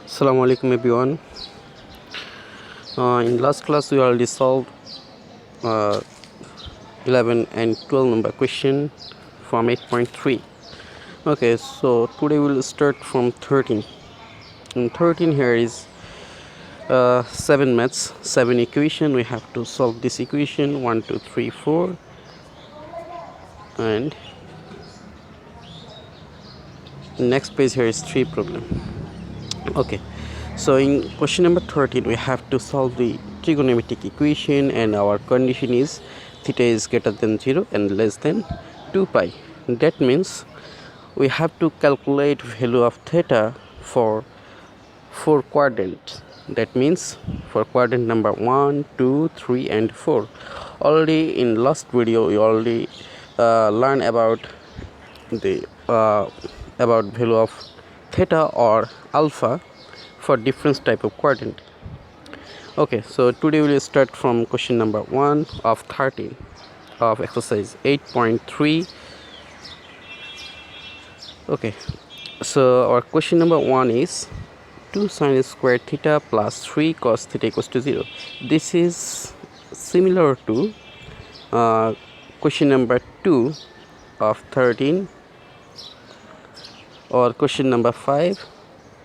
Assalamu alaikum everyone. In last class we already solved uh, 11 and 12 number question from 8.3. Okay, so today we'll start from 13. In 13 here is 7 maths, 7 equation. We have to solve this equation 1, 2, 3, 4, and next page here is 3 problem. Okay, so in question number 13 we have to solve the trigonometric equation, and our condition is theta is greater than 0 and less than 2 pi. That means we have to calculate value of theta for 4 quadrants. That means for quadrant number 1, 2, 3 and 4. Already in last video we already learned about the about value of theta or alpha for different type of quadrant. Okay, so today we will start from question number 1 of 13 of exercise 8.3. okay, so our question number 1 is 2 sine squared theta plus 3 cos theta equals to 0. This is similar to question number 2 of 13, or question number 5,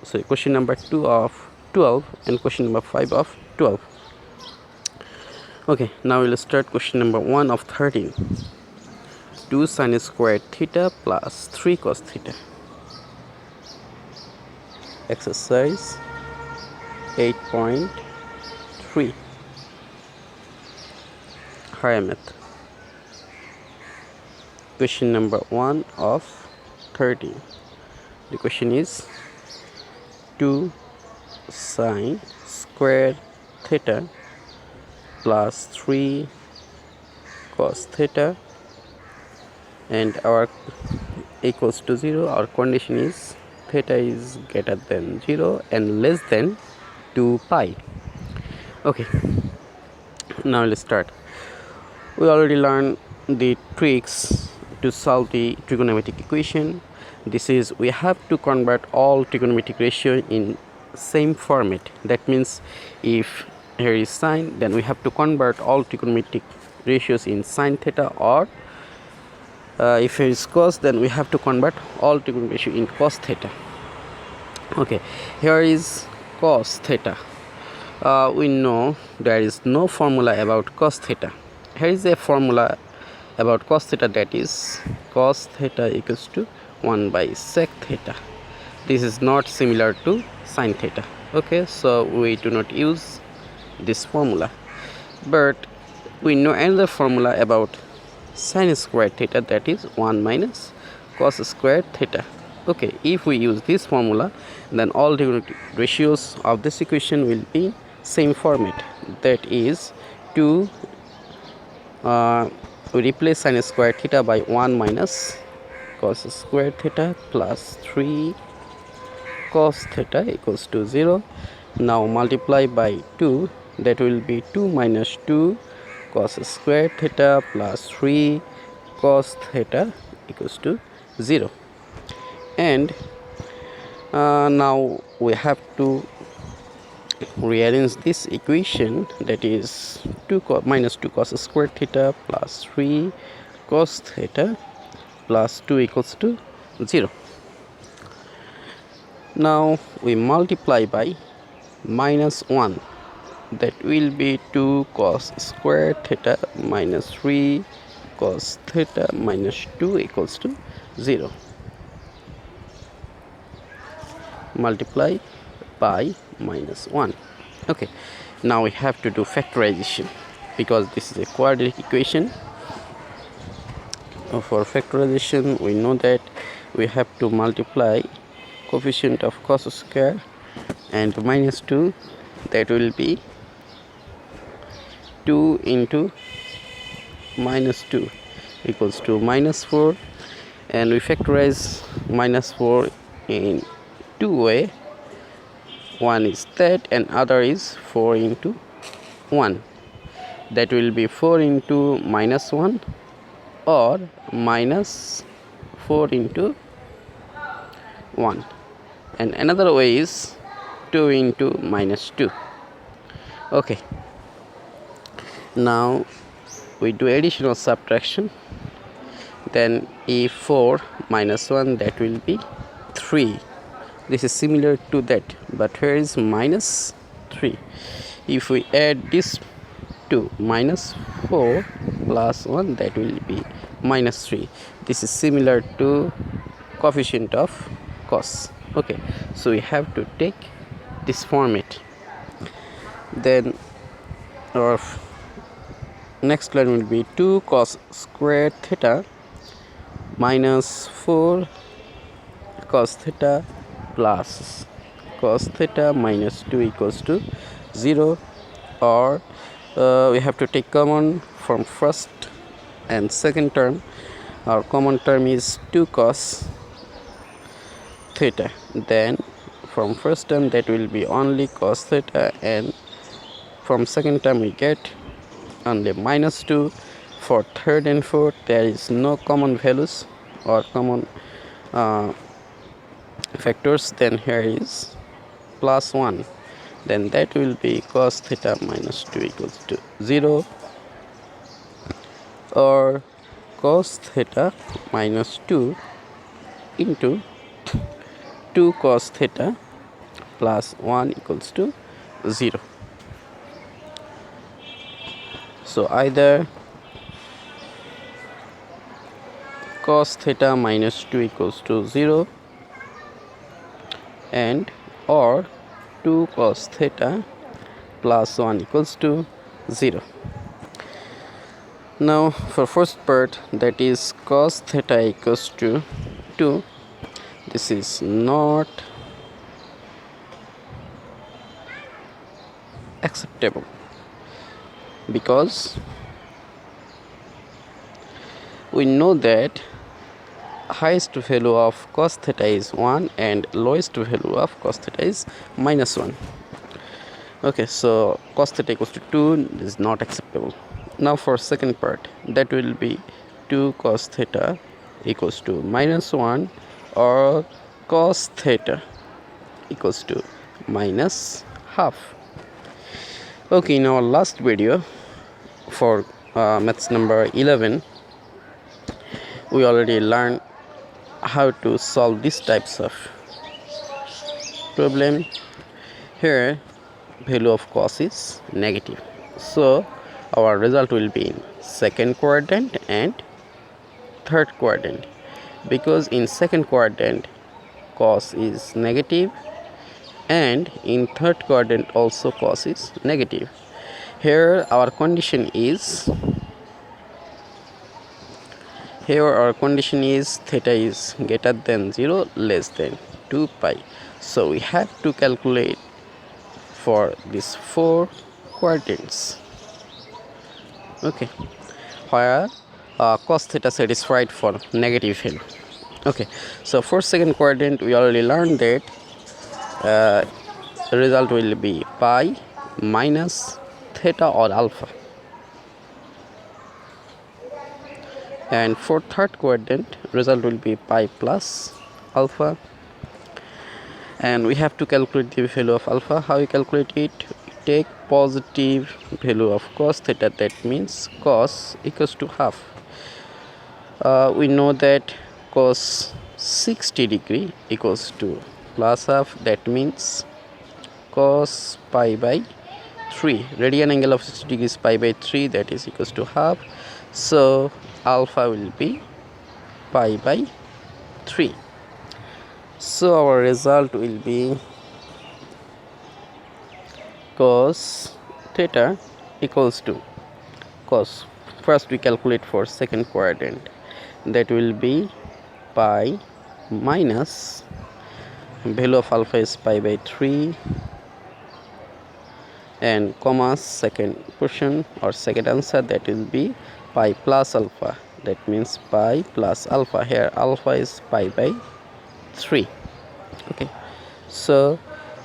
sorry, question number 2 of 12 and question number 5 of 12. Okay, now we'll start question number 1 of 13. 2 sine squared theta plus 3 cos theta. Exercise 8.3 higher math. Question number 1 of 13. The question is 2 sine squared theta plus 3 cos theta, and our equals to 0. Our condition is theta is greater than 0 and less than 2 pi. Okay, now let's start. We already learned the tricks to solve the trigonometric equation. This is, we have to convert all trigonometric ratio in same format. That means if here is sine, then we have to convert all trigonometric ratios in sine theta, or if here is cos, then we have to convert all trigonometric ratio in cos theta. Okay, here is cos theta. We know there is no formula about cos theta. Here is a formula about cos theta, that is cos theta equals to 1 by sec theta. This is not similar to sin theta. Okay, so we do not use this formula, but we know another formula about sin squared theta, that is 1 minus cos squared theta. Okay, if we use this formula, then all the ratios of this equation will be same format. That is 2 we replace sin squared theta by 1 minus cos squared theta plus 3 cos theta equals to 0. Now multiply by 2, that will be 2 minus 2 cos squared theta plus 3 cos theta equals to 0. And now we have to rearrange this equation, that is 2 minus 2 cos squared theta plus 3 cos theta plus 2 equals to 0. Now we multiply by minus 1, that will be 2 cos squared theta minus 3 cos theta minus 2 equals to 0. Multiply by minus 1. Okay, now we have to do factorization, because this is a quadratic equation. For factorization, we know that we have to multiply coefficient of cos square and minus 2, that will be 2 into minus 2 equals to minus 4, and we factorize minus 4 in two way. One is that, and other is 4 into 1, that will be 4 into minus 1 or minus 4 into 1. And another way is 2 into minus 2. Okay, now we do addition or subtraction. Then a4 minus 1, that will be 3. This is similar to that, but here is minus 3. If we add this to minus 4 plus 1, that will be minus 3. This is similar to coefficient of cos. Okay, so we have to take this format. Then our next line will be 2 cos squared theta minus 4 cos theta plus cos theta minus 2 equals to 0, or we have to take common from first and second term. Our common term is 2 cos theta. Then from first term, that will be only cos theta, and from second term we get only minus 2. For third and fourth, there is no common values or common factors. Then here is plus 1. Then that will be cos theta minus 2 equals to 0, or cos theta minus 2 into 2 cos theta plus 1 equals to 0. So either cos theta minus 2 equals to 0 and or 2 cos theta plus 1 equals to 0. Now for first part, that is cos theta equals to 2, this is not acceptable because we know that highest value of cos theta is 1 and lowest value of cos theta is minus 1. Okay, so cos theta equals to 2 is not acceptable. Now for second part, that will be 2 cos theta equals to minus 1, or cos theta equals to minus half. Okay, in our last video for maths number 11, we already learned how to solve these types of problem. Here value of cos is negative, so our result will be in second quadrant and third quadrant, because in second quadrant cos is negative and in third quadrant also cos is negative. Here our condition is theta is greater than 0, less than 2 pi. So we have to calculate for these 4 quadrants. Okay, where cos theta satisfied for negative value. Okay, so for second quadrant we already learned that the result will be pi minus theta or alpha. And for third quadrant, result will be pi plus alpha, and we have to calculate the value of alpha. How we calculate it? We take positive value of cos theta, that means cos equals to half. We know that cos 60 degree equals to plus half, that means cos pi by 3. Radian angle of 60 degree is pi by 3, that is equals to half. So alpha will be pi by 3. So our result will be cos theta equals to cos. First we calculate for second quadrant, that will be pi minus value of alpha is pi by 3 and comma second portion or second answer, that will be pi plus alpha, that means pi plus alpha. Here alpha is pi by 3. Okay, so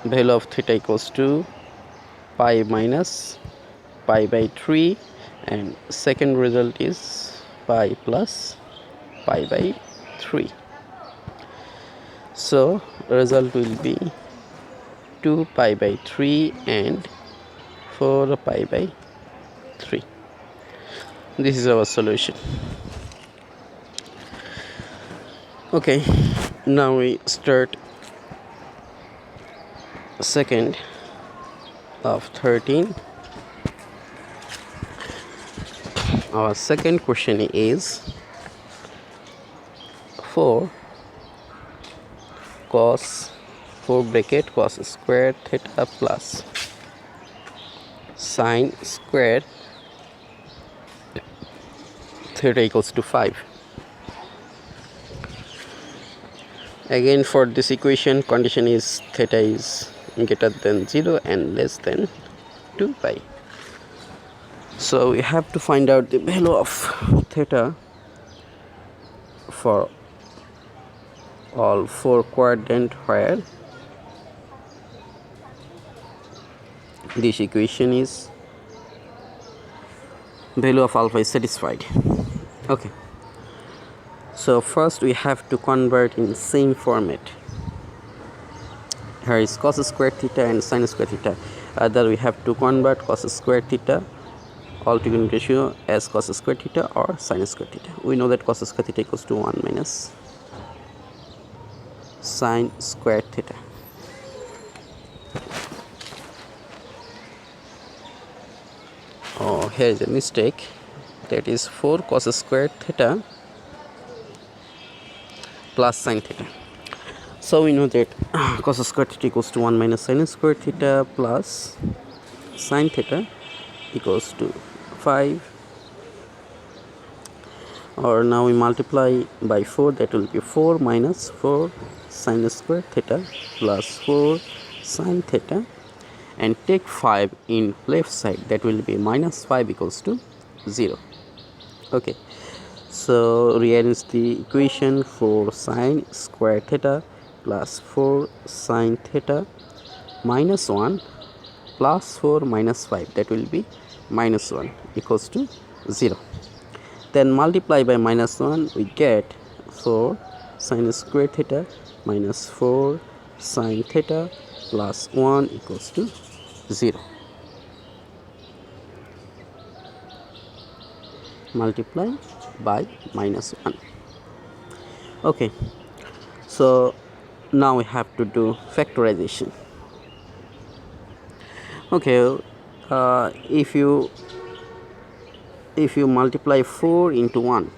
value of theta equals to pi minus pi by 3, and second result is pi plus pi by 3. So result will be 2 pi by 3 and 4 pi by 3. This is our solution. Okay, now we start second of 13. Our second question is 4 cos 4 bracket cos square theta plus sine square theta equals to 5. Again, for this equation, condition is theta is greater than 0 and less than 2 pi. So we have to find out the value of theta for all 4 quadrant where this equation is value of alpha is satisfied. Okay, so first we have to convert in same format. Here is cos square theta and sin square theta. Either we have to convert cos square theta all trigonometric ratio as cos square theta or sin square theta. We know that cos square theta equals to 1 minus sin square theta. Oh, here is a mistake. That is 4 cos square theta plus sin theta. So we know that cos square theta equals to 1 minus sin square theta plus sin theta equals to 5. Or now we multiply by 4, that will be 4 minus 4 sin square theta plus 4 sin theta, and take 5 in left side, that will be minus 5 equals to 0. Okay, so rearrange the equation for sin square theta plus 4 sin theta minus 1 plus 4 minus 5, that will be minus 1 equals to 0. Then multiply by minus 1, we get 4 sin square theta minus 4 sin theta plus 1 equals to 0. Multiply by minus 1. Okay, so now we have to do factorization. Okay, if you multiply 4 into 1,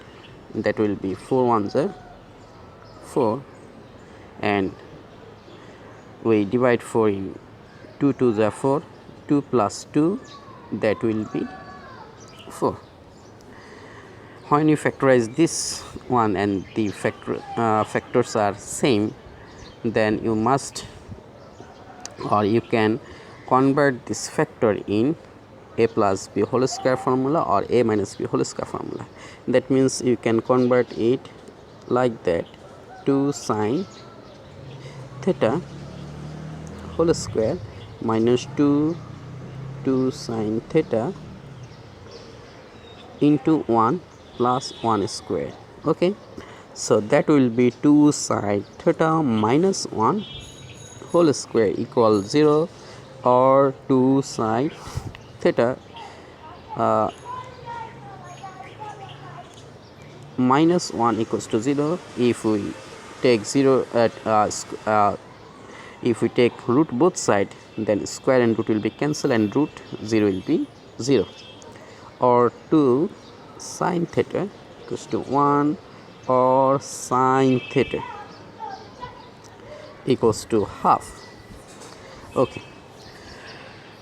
that will be 4 ones are 4, and we divide 4 in 2 2s are 4, 2 plus 2, that will be 4. When you factorize this one and the factors are same, then you must, or you can convert this factor in a plus b whole square formula or a minus b whole square formula. That means you can convert it like that: 2 sin theta whole square minus 2 sin theta into 1 plus 1 square. Okay, so that will be 2 sin theta minus 1 whole square equal 0, or 2 sin theta minus 1 equals to 0. If we take 0 at if we take root both side, then square and root will be cancelled and root 0 will be 0, or 2 sin theta equals to 1, or sin theta equals to half. Okay,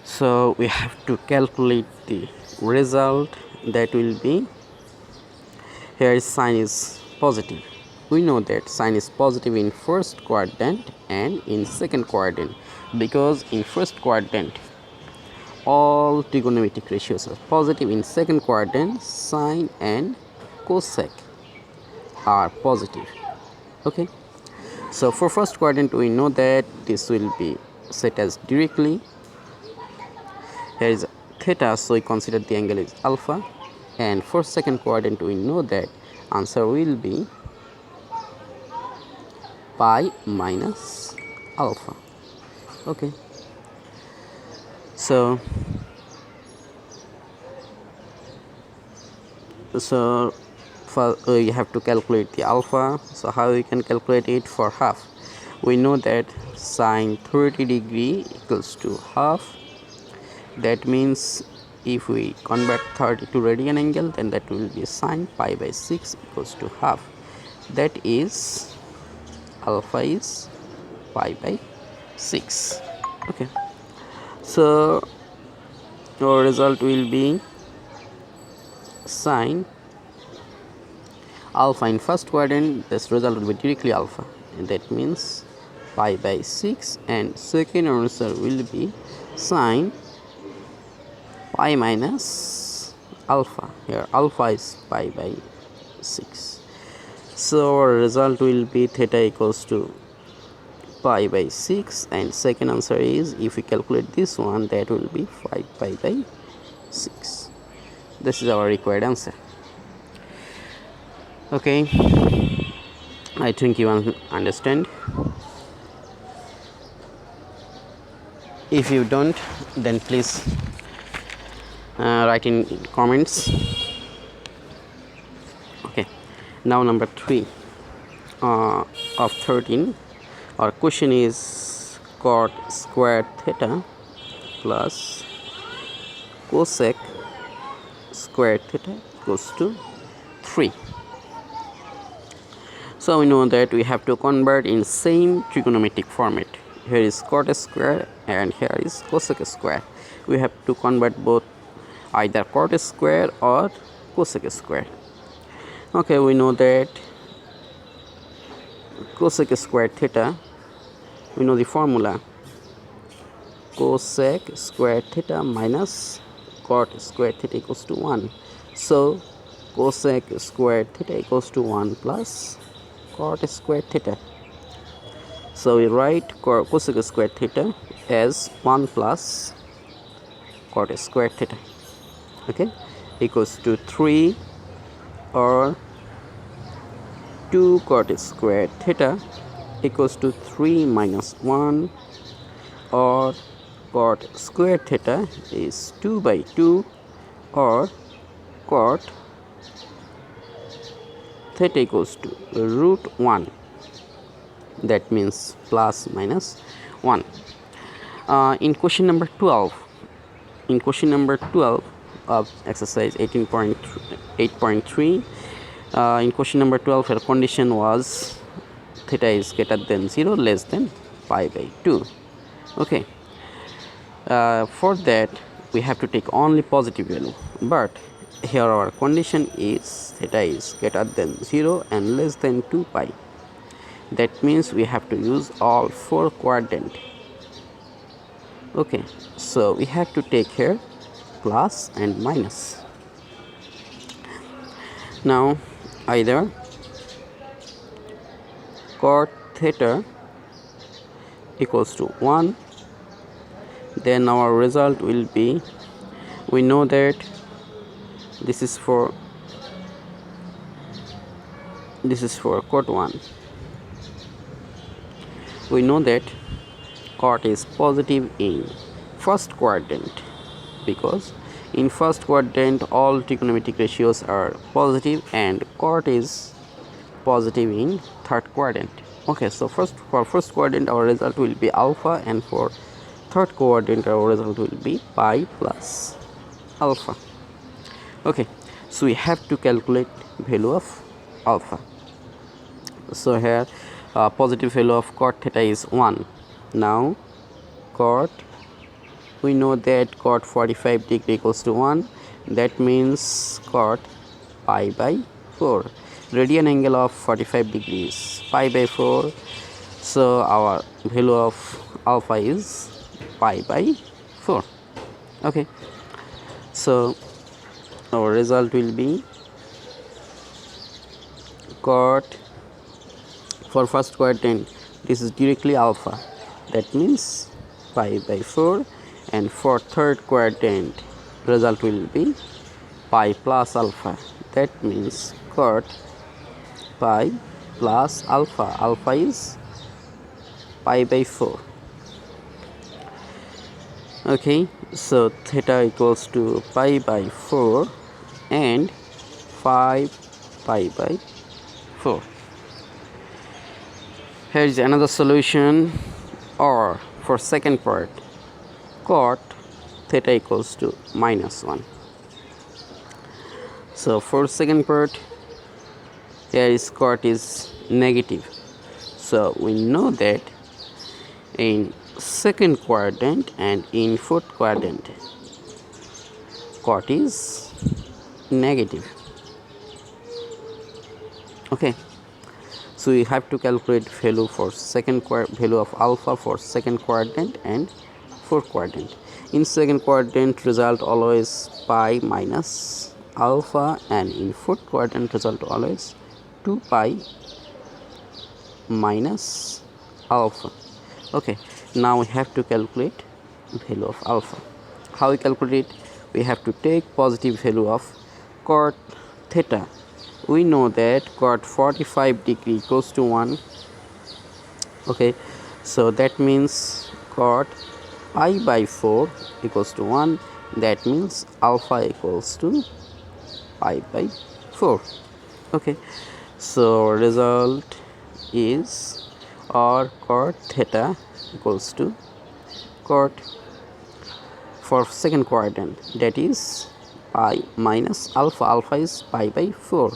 so we have to calculate the result. That will be, here sign is positive. We know that sign is positive in first quadrant and in second quadrant, because in first quadrant all trigonometric ratios are positive. In second quadrant, sine and cosec are positive. Okay, so for first quadrant we know that this will be set as directly. Here is theta, so we consider the angle is alpha, and for second quadrant we know that answer will be pi minus alpha. Okay, So for you have to calculate the alpha. So how we can calculate it? For half, we know that sine 30 degree equals to half. That means if we convert 30 to radian angle, then that will be sine pi by 6 equals to half. That is alpha is pi by 6. Okay, so our result will be sine alpha in first quadrant. This result will be directly alpha, and that means pi by 6, and second answer will be sine pi minus alpha. Here alpha is pi by 6. So our result will be theta equals to pi by 6, and second answer is, if we calculate this one, that will be 5 pi by 6. This is our required answer. Okay, I think you understand. If you don't, then please write in comments. Okay, now number 3 of 13. Our question is cot squared theta plus cosec squared theta equals to 3. So we know that we have to convert in same trigonometric format. Here is cot square and here is cosec square. We have to convert both, either cot square or cosec square. Okay, we know that cosec square theta, we know the formula, cosec square theta minus cot square theta equals to 1. So cosec square theta equals to 1 plus cot square theta. So we write cosec square theta as 1 plus cot square theta, okay, equals to 3, or 2 cot square theta equals to 3 minus 1, or cot square theta is 2 by 2, or cot theta equals to root 1. That means plus minus 1. In question number 12, of exercise 18.8.3, in question number 12, her condition was theta is greater than 0, less than pi by 2. Okay, for that we have to take only positive value, but here our condition is theta is greater than 0 and less than 2 pi. That means we have to use all 4 quadrant. Okay, so we have to take here plus and minus. Now either cot theta equals to 1, then our result will be, we know that this is for cot 1. We know that cot is positive in first quadrant, because in first quadrant all trigonometric ratios are positive, and cot is positive in third quadrant. Okay, so for first quadrant our result will be alpha, and for third quadrant our result will be pi plus alpha. Okay, so we have to calculate value of alpha. So here positive value of cot theta is 1. Now cot, we know that cot 45 degree equals to 1. That means cot pi by 4. Radian angle of 45 degrees, pi by 4. So our value of alpha is pi by 4. Okay, so our result will be cot, for first quadrant this is directly alpha, that means pi by 4, and for third quadrant result will be pi plus alpha, that means cot pi plus alpha. Alpha is pi by 4. Okay, So theta equals to pi by 4 and 5 pi by 4. Here is another solution, or for second part, cot theta equals to -1. So for second part, here is cot is negative. So we know that in second quadrant and in fourth quadrant, cot is negative. Okay, so we have to calculate value for value of alpha for second quadrant and fourth quadrant. In second quadrant, result always pi minus alpha, and in fourth quadrant, result always 2 pi minus alpha. Okay, now we have to calculate value of alpha. How we calculate it? We have to take positive value of cot theta. We know that cot 45 degree equals to 1. Okay, so that means cot I by 4 equals to 1. That means alpha equals to pi by 4. Okay, so result is, or cot theta equals to cot for second quadrant, that is pi minus alpha. Alpha is pi by 4,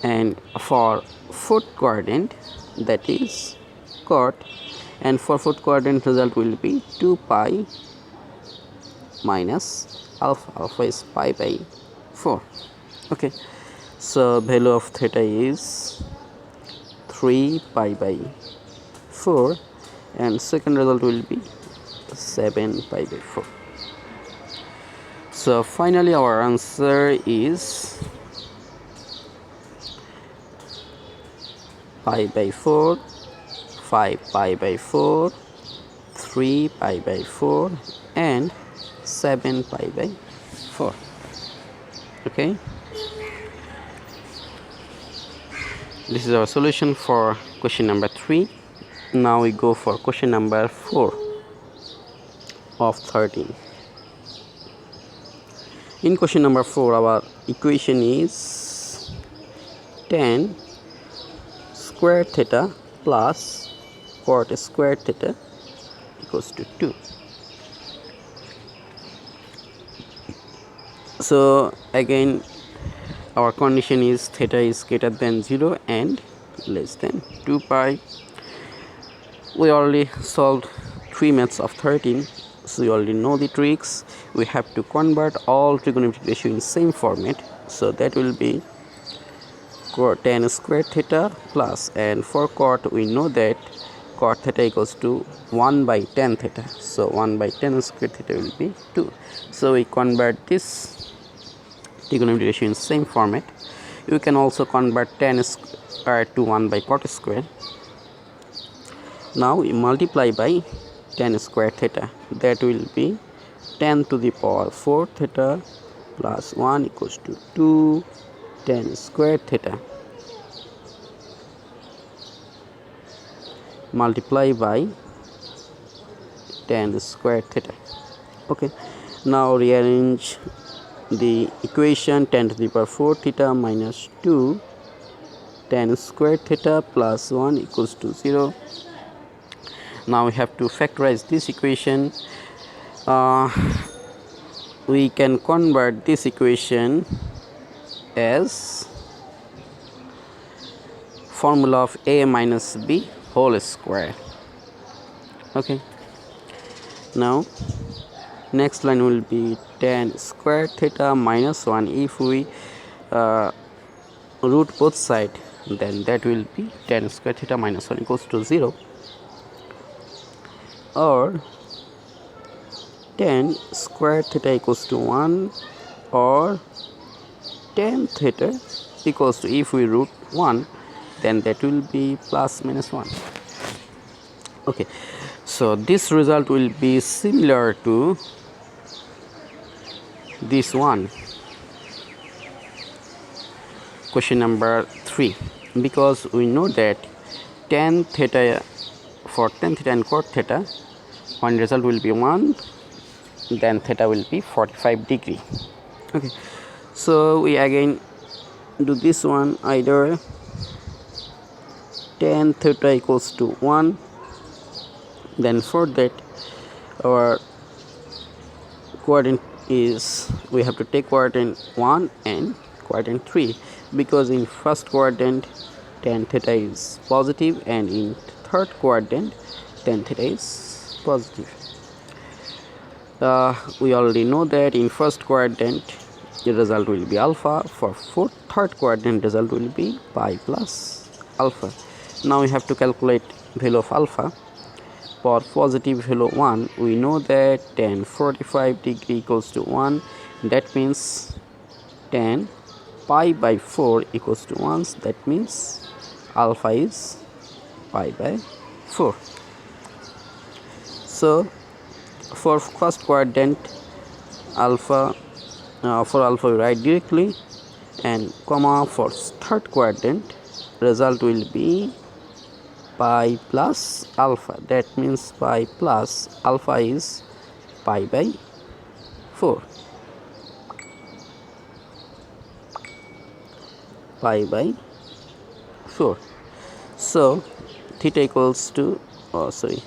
and for fourth quadrant, that is cot, and for fourth quadrant result will be 2 pi minus alpha. Alpha is pi by 4. Okay, so value of theta is 3 pi by 4, and second result will be 7 pi by 4. So finally our answer is pi by 4, 5 pi by 4, 3 pi by 4, and 7 pi by 4. Okay, this is our solution for question number 3. Now we go for question number 4 of 13. In question number 4, our equation is tan square theta plus cot square theta equals to 2. So again, our condition is theta is greater than 0 and less than 2 pi. We already solved 3 maths of 13, so you already know the tricks. We have to convert all trigonometric ratio in same format, so that will be tan square theta plus, and for cot we know that cot theta equals to 1 by tan theta, so 1 by tan square theta will be 2. So we convert this trigonometric ratio in same format. You can also convert tan square to 1 by cot square. Now we multiply by tan square theta, that will be tan to the power 4 theta plus 1 equals to 2 tan square theta, multiply by tan square theta. Okay, now rearrange the equation. Tan to the power 4 theta minus 2 tan square theta plus 1 equals to 0. Now we have to factorize this equation. We can convert this equation as formula of a minus b whole square. Okay, now next line will be tan square theta minus 1. If we root both sides, then that will be tan square theta minus 1 equals to 0, or tan square theta equals to 1, or tan theta equals to, if we root 1, then that will be plus minus 1. Okay, so this result will be similar to this one, question number 3, because we know that tan theta, for tan theta and cot theta, When result will be 1, then theta will be 45 degree. Okay, so we again do this one. Either tan theta equals to 1, then for that our quadrant is, we have to take quadrant 1 and quadrant 3, because in first quadrant tan theta is positive and in third quadrant tan theta is positive. We already know that in first quadrant the result will be alpha. For third quadrant result will be pi plus alpha. Now we have to calculate value of alpha. For positive value 1, we know that tan 45 degree equals to 1. That means tan pi by 4 equals to 1. That means alpha is pi by 4. So for first quadrant alpha, for alpha we write directly, and comma for third quadrant result will be pi plus alpha. That means pi plus alpha is pi by 4. Pi by 4. So theta equals to,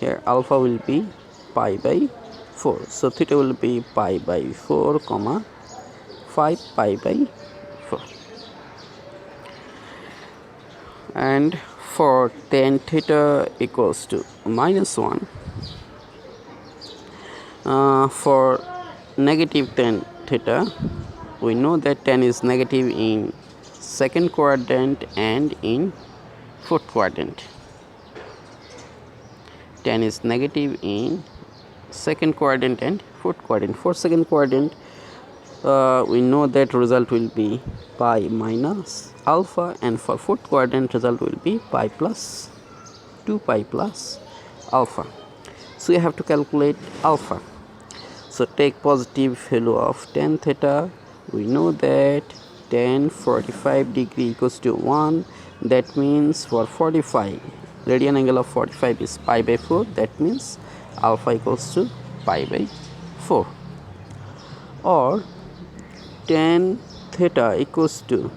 here alpha will be pi by 4. So theta will be pi by 4 comma 5 pi by 4. And for tan theta equals to minus 1, for negative tan theta, we know that tan is negative in second quadrant and in fourth quadrant. Tan is negative in second quadrant and fourth quadrant. For second quadrant, we know that result will be pi minus alpha, and for fourth quadrant result will be pi plus 2 pi plus alpha. So you have to calculate alpha. So take positive value of tan theta. We know that tan 45 degree equals to 1. That means for 45, radian angle of 45 is pi by 4. That means alpha equals to pi by 4. Or tan theta equals to,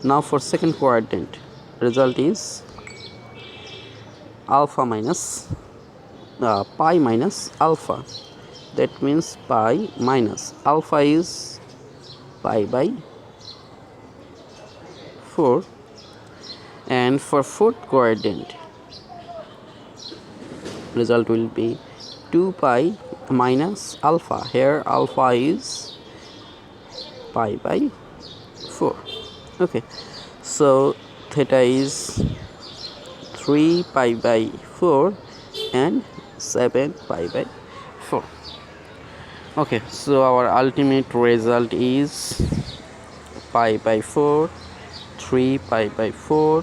now for second quadrant result is alpha minus pi minus alpha. That means pi minus alpha is pi by 4. And for fourth quadrant result will be 2 pi minus alpha. Here alpha is pi by 4. Okay, so theta is 3 pi by 4 and 7 pi by 4. Okay, so our ultimate result is pi by 4, 3 pi by 4,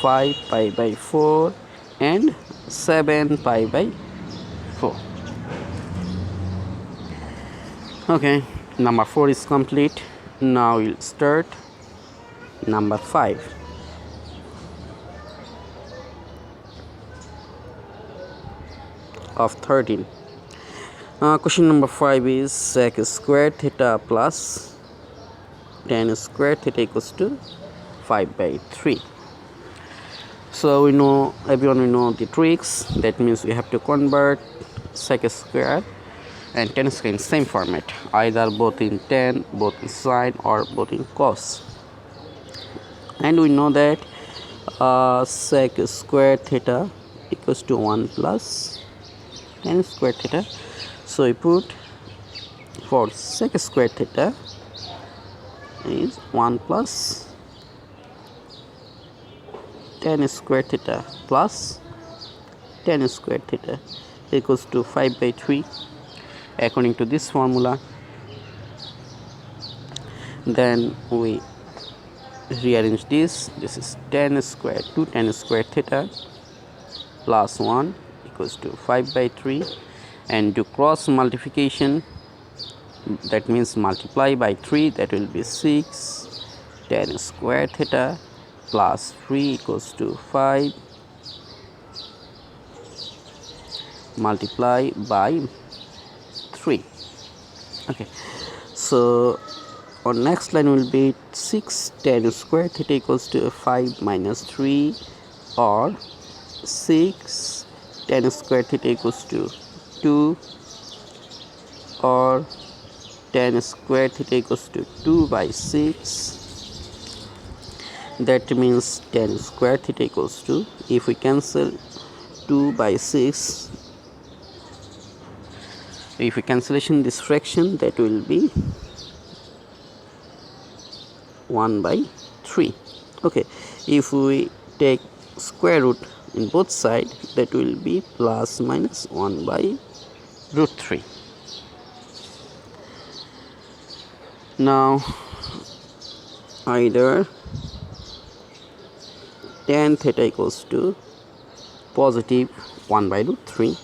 5 pi by 4 and 7 pi by 4. Okay, number 4 is complete. Now we'll start number 5. Of 13. Question number 5 is sec squared theta plus tan squared theta equals to 5 by 3. So we know, everyone we know the tricks. That means we have to convert sec squared and tan squared in same format, either both in tan, both in sine, or both in cos. And we know that sec squared theta equals to 1 plus tan squared theta. So we put for sec squared theta is 1 plus tan squared theta plus tan squared theta equals to 5 by 3 according to this formula. Then we rearrange this. This is tan squared, 2 tan squared theta plus 1 equals to 5 by 3, and do cross multiplication. That means multiply by 3, that will be 6 tan squared theta plus 3 equals to 5 multiply by 3. Okay, so our next line will be 6 tan square theta equals to 5 minus 3, or 6 tan square theta equals to 2, or tan square theta equals to 2 by 6. That means tan square theta equals to, if we cancel 2 by 6, if we cancellation this fraction, that will be 1 by 3. Okay, if we take square root in both sides, that will be plus minus 1 by root 3. Now either tan theta equals to positive 1 by root 3.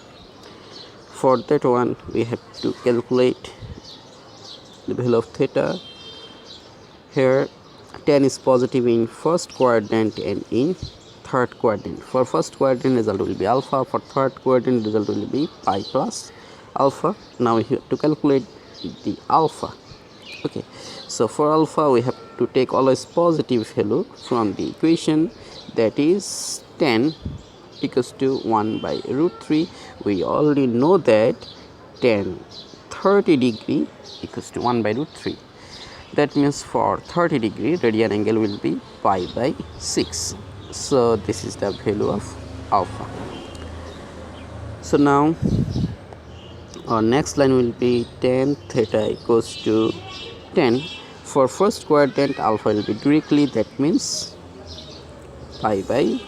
For that one, we have to calculate the value of theta. Here tan is positive in first quadrant and in third quadrant. For first quadrant, result will be alpha. For third quadrant, result will be pi plus alpha. Now we have to calculate the alpha. Okay, so for alpha, we have to take always positive value from the equation, that is tan equals to 1 by root 3. We already know that tan 30 degree equals to 1 by root 3. That means for 30 degree, radian angle will be pi by 6. So this is the value of alpha. So now our next line will be tan theta equals to 10. For first quadrant, alpha will be directly, that means pi by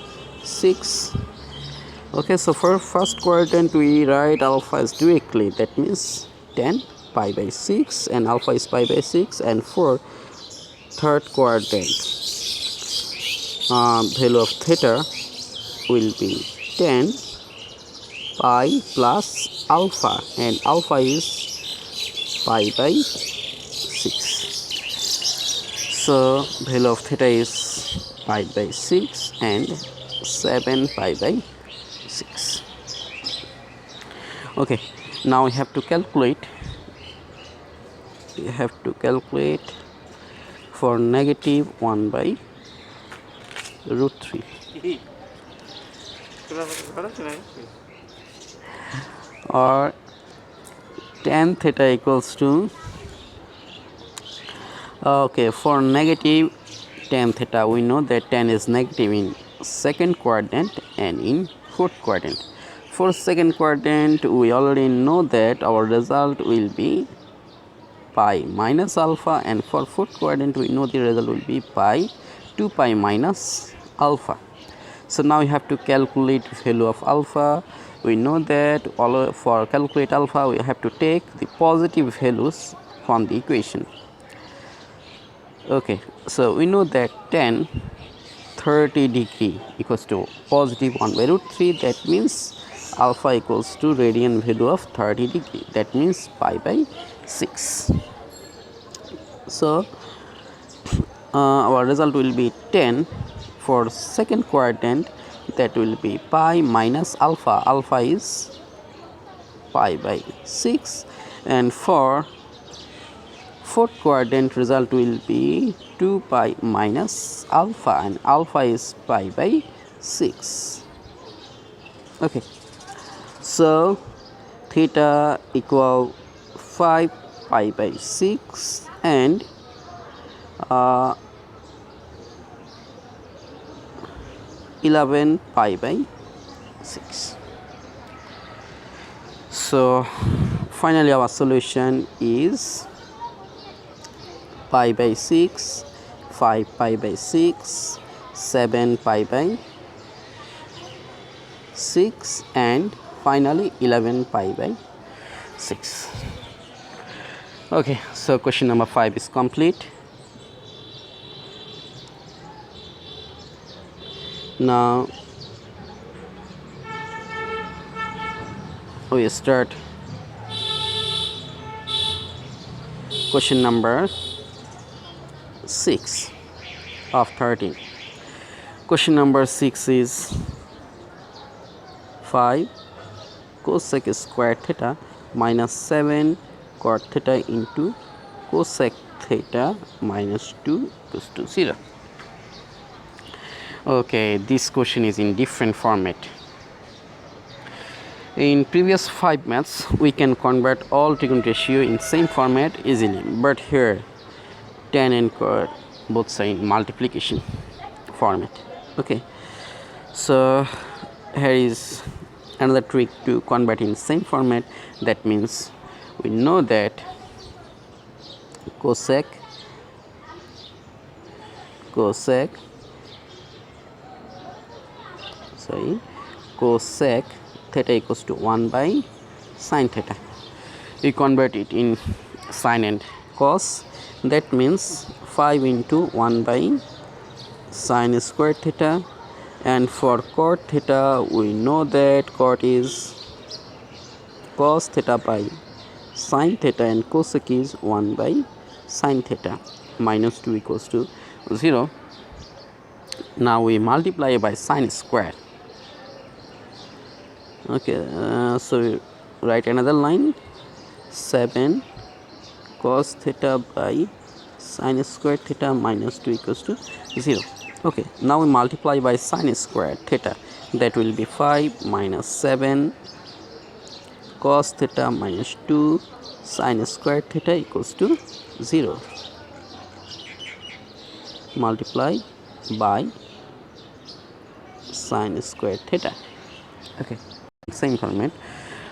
6. Okay, so for first quadrant, we write alpha as directly, that means 10 pi by 6, and alpha is pi by 6. And for third quadrant, value of theta will be 10 pi plus alpha, and alpha is pi by 6. So value of theta is pi by 6 and 7 pi by 6. Okay, now we have to calculate. We have to calculate for negative 1 by root 3. Or tan theta equals to, okay, for negative tan theta, we know that tan is negative in second quadrant and in fourth quadrant. For second quadrant, we already know that our result will be pi minus alpha, and for fourth quadrant, we know the result will be pi 2 pi minus alpha. So now we have to calculate value of alpha. We know that for calculate alpha, we have to take the positive values from the equation. Okay, so we know that tan 30 degree equals to positive 1 by root 3. That means alpha equals to radian value of 30 degree. That means pi by 6. So our result will be 10. For second quadrant, that will be pi minus alpha. Alpha is pi by 6. And for fourth quadrant, result will be 2 pi minus alpha, and alpha is pi by 6. Okay, so theta equal 5 pi by 6 and 11 pi by 6. So finally our solution is pi by 6, 5 pi by 6, 7 pi by 6, and finally 11 pi by 6. Okay, so question number 5 is complete. Now we start question number 6 of 13. Question number 6 is 5 cosec square theta minus 7 cot theta into cosec theta minus 2 equals to 0. Okay, this question is in different format. In previous 5 maths, we can convert all trigonometry ratio in same format easily, but here tan and cot both are in multiplication format. Okay, so here is another trick to convert in same format. That means we know that cosec theta equals to 1 by sin theta. We convert it in sin and cos. That means 5 into 1 by sin square theta, and for cot theta we know that cot is cos theta by sin theta and cosec is 1 by sin theta minus 2 equals to 0. Now we multiply by sin square. Okay, so we write another line, 7 cos theta by sin square theta minus 2 equals to 0. Okay, now we multiply by sin square theta. That will be 5 minus 7 cos theta minus 2 sin square theta equals to 0. Multiply by sin square theta. Okay, same format.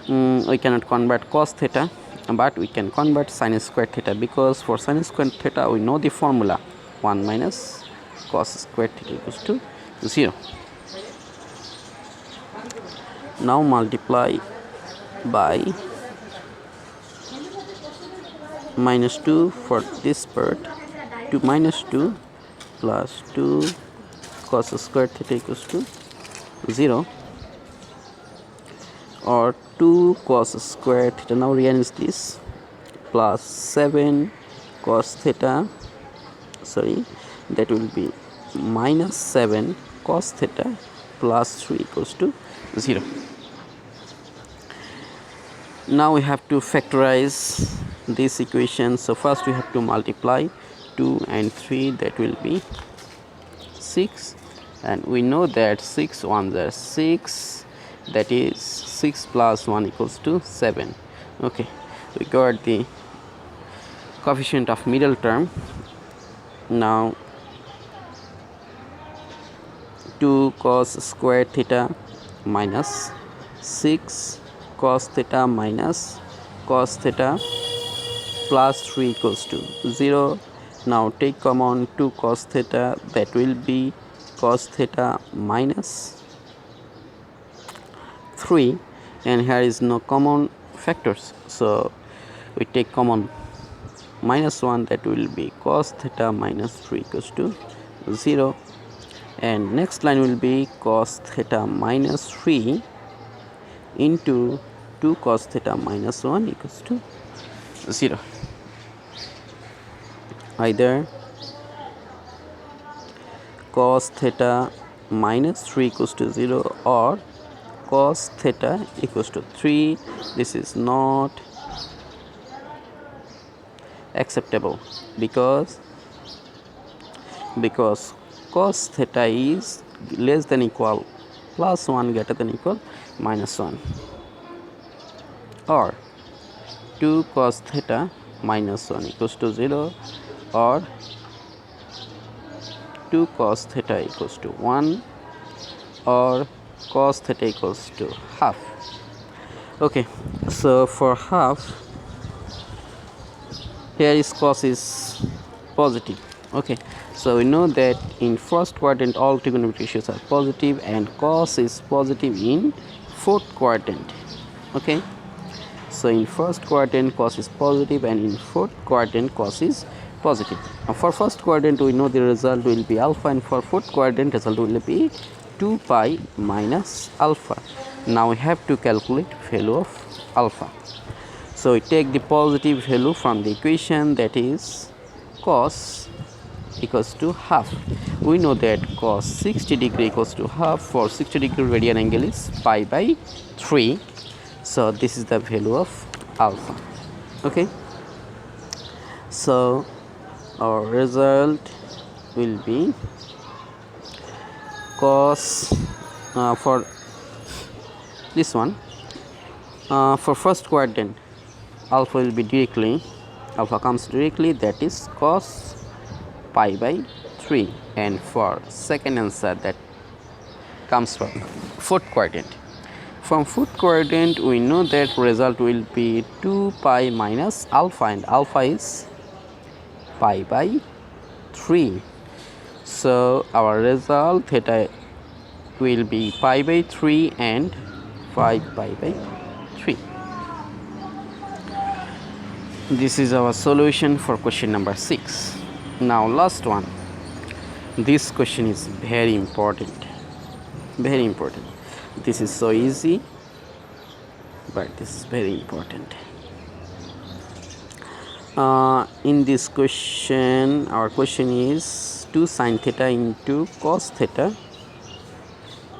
We cannot convert cos theta, but we can convert sin square theta, because for sin square theta we know the formula, 1 minus cos square theta equals to 0. Now multiply by minus 2 for this part, to minus 2 plus 2 cos square theta equals to 0, or 2 cos square theta. Now rearrange this, plus 7 cos theta, that will be minus 7 cos theta plus 3 equals to 0. Now we have to factorize this equation. So first we have to multiply 2 and 3, that will be 6, and we know that 6 ones are 6, that is 6 plus 1 equals to 7. Okay, we got the coefficient of middle term. Now 2 cos square theta minus 6 cos theta minus cos theta plus 3 equals to 0. Now take common 2 cos theta, that will be cos theta minus 3, and here is no common factors, so we take common minus 1, that will be cos theta minus 3 equals to 0, and next line will be cos theta minus 3 into 2 cos theta minus 1 equals to 0. Either cos theta minus 3 equals to 0 or cos theta equals to 3. This is not acceptable, because cos theta is less than equal plus 1 greater than equal minus 1, or 2 cos theta minus 1 equals to 0, or 2 cos theta equals to 1, or cos theta equals to half. Okay, so for half, here is cos is positive. Okay, so we know that in first quadrant all trigonometric ratios are positive, and cos is positive in fourth quadrant. Okay, so in first quadrant cos is positive, and in fourth quadrant cos is positive. Now for first quadrant we know the result will be alpha, and for fourth quadrant result will be 2 pi minus alpha. Now we have to calculate value of alpha. So we take the positive value from the equation, that is cos equals to half. We know that cos 60 degree equals to half. For 60 degree radian angle is pi by 3. So this is the value of alpha. Okay, so our result will be cos for this one, for first quadrant alpha will be directly, alpha comes directly, that is cos pi by 3, and for second answer that comes from fourth quadrant. From fourth quadrant we know that result will be 2 pi minus alpha, and alpha is pi by 3. So our result theta will be pi by 3 and 5 pi by 3. This is our solution for question number 6. Now last one. This question is very important. Very important. This is so easy, but this is very important. In this question, our question is 2 sin theta into cos theta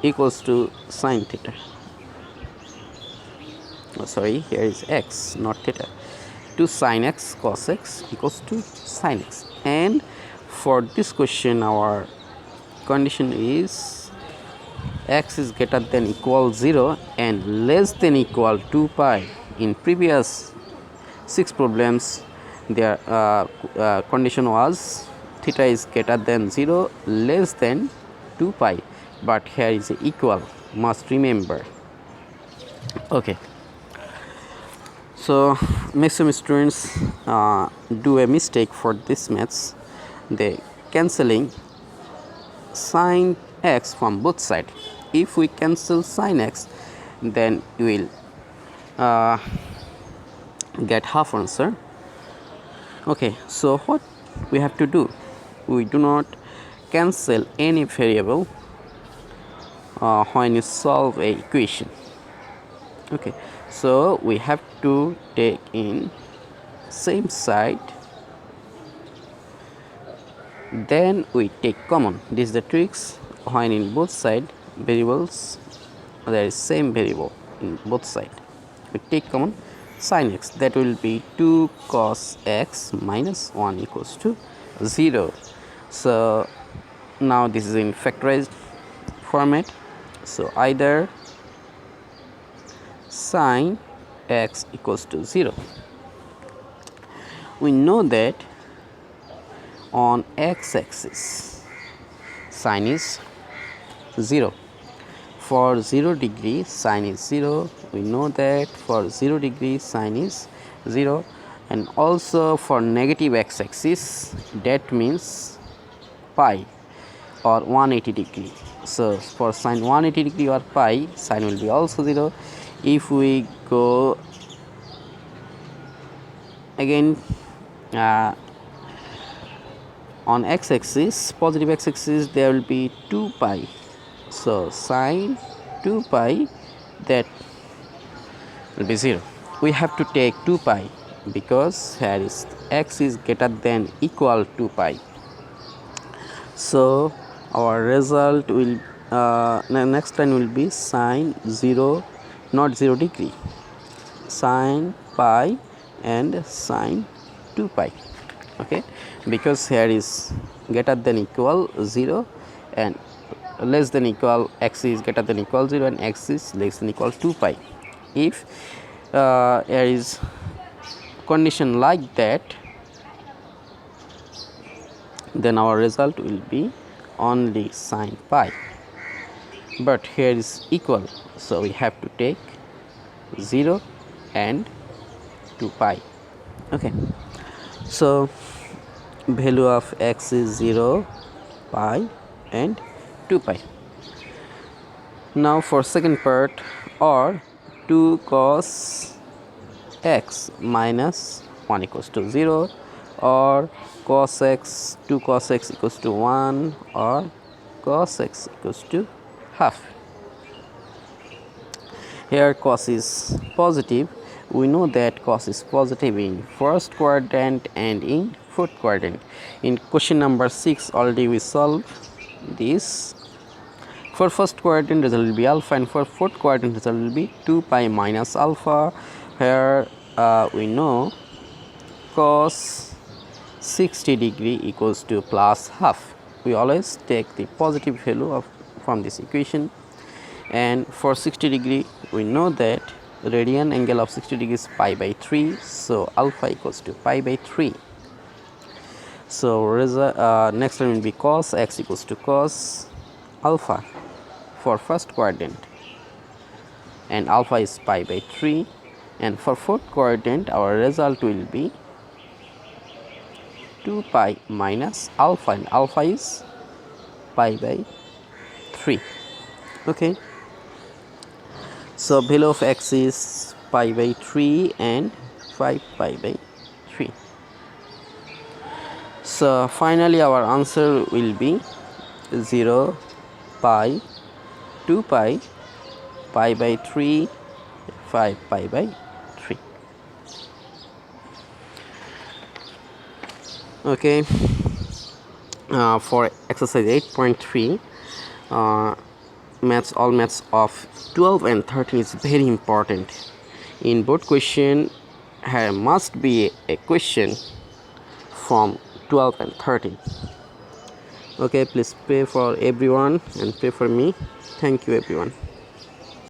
equals to sin theta. Oh, sorry, here is x, not theta. 2 sin x cos x equals to sin x. And for this question, our condition is x is greater than equal 0 and less than equal 2 pi. In previous 6 problems, their condition was theta is greater than 0, less than 2 pi, but here is equal, must remember. Okay, so maximum students do a mistake for this maths. They cancelling sin x from both sides. If we cancel sin x, then we will get half answer. Okay, so what we have to do? We do not cancel any variable when you solve a equation. Okay, so we have to take in same side, then we take common. This is the tricks. When in both side variables there is same variable in both side, we take common sin x, that will be 2 cos x minus 1 equals to 0. So now this is in factorized format, so either sin x equals to 0. We know that on x-axis sin is 0. For 0 degree sin is 0. We know that for 0 degree sin is 0, and also for negative x-axis, that means pi or 180 degree. So for sin 180 degree or pi, sin will be also 0. If we go again on x-axis, positive x-axis, there will be 2 pi. So sin 2 pi, that will be 0. We have to take 2 pi because here is x is greater than equal to pi. So our result will next line will be sin 0, not 0 degree, sin pi and sin 2 pi. Okay, because here is greater than equal 0 and less than equal, x is greater than equal 0 and x is less than equal 2 pi. If there is condition like that, then our result will be only sin pi, but here is equal, so we have to take 0 and 2 pi. Okay, so value of x is 0, pi and 2 pi. Now for second part, or 2 cos x minus 1 equals to 0, or cos x, 2 cos x equals to 1, or cos x equals to half. Here cos is positive. We know that cos is positive in first quadrant and in fourth quadrant. In question number 6 already we solved this For first quadrant result will be alpha, and for fourth quadrant result will be 2 pi minus alpha. Here we know cos 60 degree equals to plus half. We always take the positive value from this equation, and for 60 degree we know that radian angle of 60 degree is pi by 3, so alpha equals to pi by 3. So next one will be cos x equals to cos alpha for first quadrant, and alpha is pi by 3, and for fourth quadrant our result will be 2 pi minus alpha, and alpha is pi by 3. Okay, so value of x is pi by 3 and 5 pi by 3. So finally our answer will be 0 pi, 2 pi, pi by 3, 5 pi by 3. Okay, for exercise 8.3, all maths of 12 and 13 is very important. In both question must be a question from 12 and 13. Okay, please pray for everyone and pray for me. Thank you everyone.